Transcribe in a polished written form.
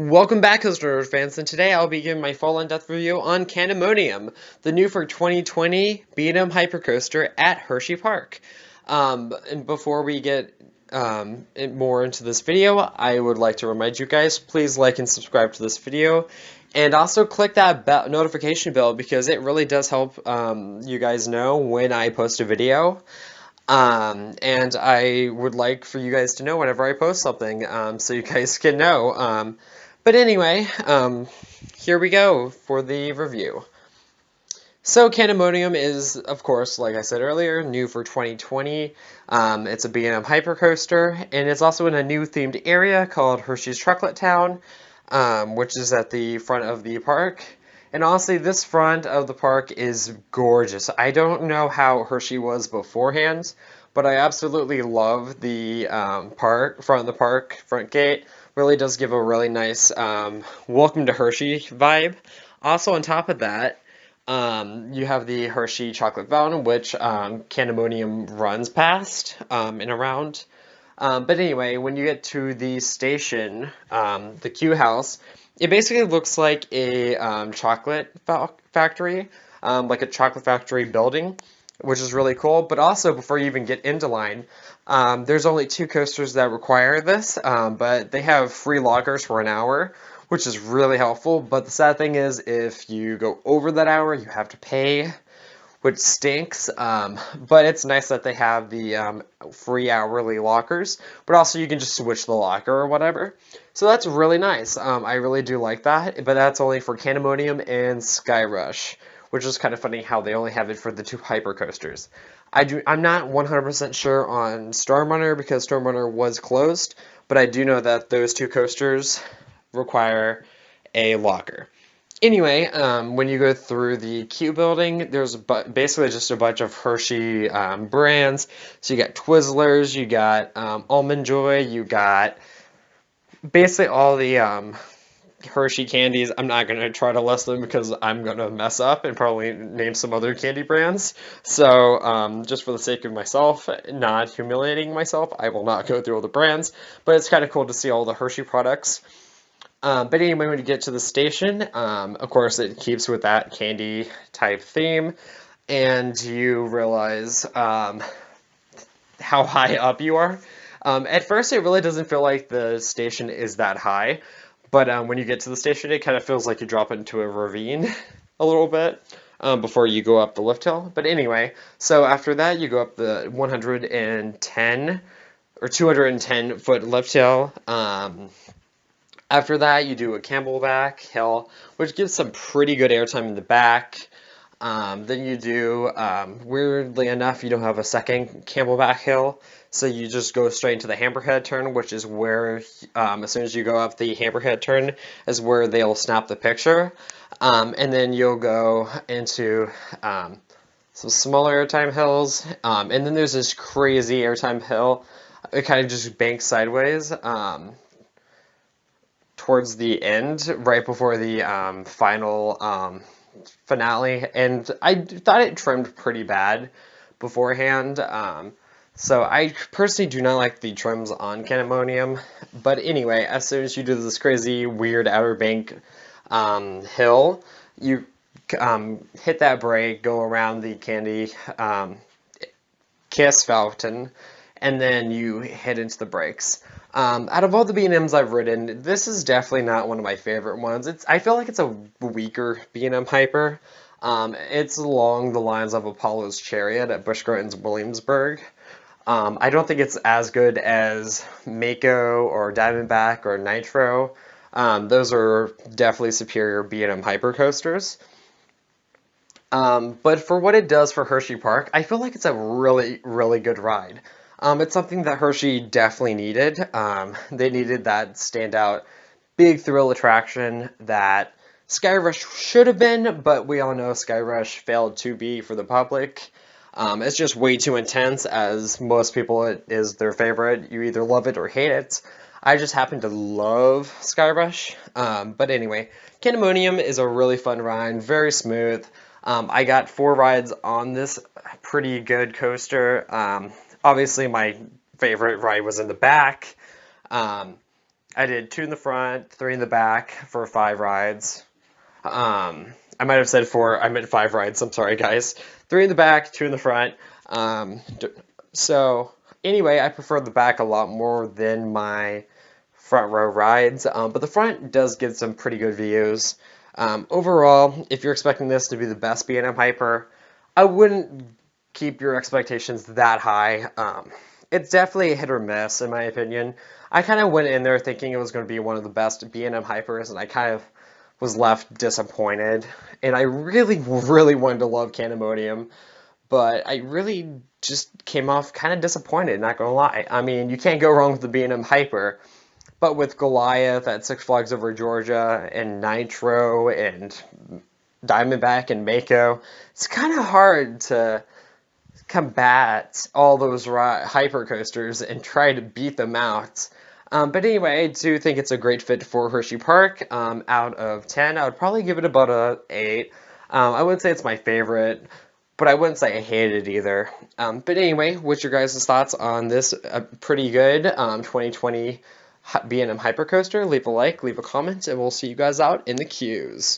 Welcome back, Coaster fans, and today I'll be giving my full in-depth review on Monium, the new for 2020 B&M Hyper Coaster at Hershey Park. And before we get more into this video, I would like to remind you guys, please like and subscribe to this video, and also click that notification bell because it really does help you guys know when I post a video. And I would like for you guys to know whenever I post something, so you guys can know. But anyway, here we go for the review. So Monium is, of course, like I said earlier, new for 2020. It's a B&M Hyper Coaster, and it's also in a new themed area called Hershey's Chocolate Town, which is at the front of the park. And honestly, this front of the park is gorgeous. I don't know how Hershey was beforehand, but I absolutely love the front gate. Really does give a really nice welcome to Hershey vibe. Also, on top of that, you have the Hershey Chocolate Fountain, which Monium runs past and around. But anyway, when you get to the station, the Q House, it basically looks like a chocolate factory, like a chocolate factory building, which is really cool. But also, before you even get into line, there's only 2 coasters that require this, but they have free lockers for an hour, which is really helpful. But the sad thing is, if you go over that hour, you have to pay, which stinks. But it's nice that they have the free hourly lockers, but also you can just switch the locker or whatever. So that's really nice. I really do like that, but that's only for Monium and Sky Rush, which is kind of funny how they only have it for the 2 hyper coasters. I'm not 100% sure on Stormrunner because Stormrunner was closed, but I do know that those 2 coasters require a locker. Anyway, when you go through the Q building, there's basically just a bunch of Hershey brands. So you got Twizzlers, you got Almond Joy, you got basically all the Hershey candies. I'm not going to try to list them because I'm going to mess up and probably name some other candy brands. So just for the sake of myself, not humiliating myself, I will not go through all the brands. But it's kind of cool to see all the Hershey products. But anyway, when you get to the station, of course, it keeps with that candy type theme. And you realize how high up you are. At first, it really doesn't feel like the station is that high. But when you get to the station, it kind of feels like you drop into a ravine a little bit before you go up the lift hill. But anyway, so after that, you go up the 110 or 210 foot lift hill. After that, you do a Camelback hill, which gives some pretty good airtime in the back. Then you do, weirdly enough, you don't have a second Camelback hill, so you just go straight into the Hammerhead turn, which is where, as soon as you go up the Hammerhead turn, is where they'll snap the picture. And then you'll go into some smaller airtime hills, and then there's this crazy airtime hill. It kind of just banks sideways towards the end, right before the final finale, and I thought it trimmed pretty bad beforehand. So I personally do not like the trims on Monium, but anyway, as soon as you do this crazy, weird Outer Bank hill, you hit that brake, go around the candy Kiss fountain, and then you hit into the brakes. Out of all the B&Ms I've ridden, this is definitely not one of my favorite ones. I feel like it's a weaker B&M Hyper. It's along the lines of Apollo's Chariot at Busch Gardens Williamsburg. I don't think it's as good as Mako or Diamondback or Nitro. Those are definitely superior B&M Hyper coasters. But for what it does for Hershey Park, I feel like it's a really, really good ride. It's something that Hershey definitely needed. They needed that standout big thrill attraction that Sky Rush should have been, but we all know Sky Rush failed to be for the public. It's just way too intense, as most people, it is their favorite. You either love it or hate it. I just happen to love Sky Rush. But anyway, Monium is a really fun ride, very smooth. I got 4 rides on this pretty good coaster. Obviously, my favorite ride was in the back. I did 2 in the front, 3 in the back for 5 rides. I might have said 4, I meant 5 rides. I'm sorry, guys. 3 in the back, 2 in the front. So anyway, I prefer the back a lot more than my front row rides, but the front does give some pretty good views. Overall, if you're expecting this to be the best B&M Hyper, I wouldn't keep your expectations that high. It's definitely a hit or miss, in my opinion. I kind of went in there thinking it was going to be one of the best B&M Hypers, and I kind of was left disappointed. And I really, really wanted to love Monium, but I really just came off kind of disappointed, not gonna lie. I mean, you can't go wrong with the B&M Hyper, but with Goliath at Six Flags Over Georgia and Nitro and Diamondback and Mako, it's kind of hard to combat all those hyper coasters and try to beat them out. But anyway, I do think it's a great fit for Hershey Park. Out of 10, I would probably give it about a 8. I wouldn't say it's my favorite, but I wouldn't say I hate it either. But anyway, what's your guys' thoughts on this pretty good 2020 B&M Hyper Coaster? Leave a like, leave a comment, and we'll see you guys out in the queues.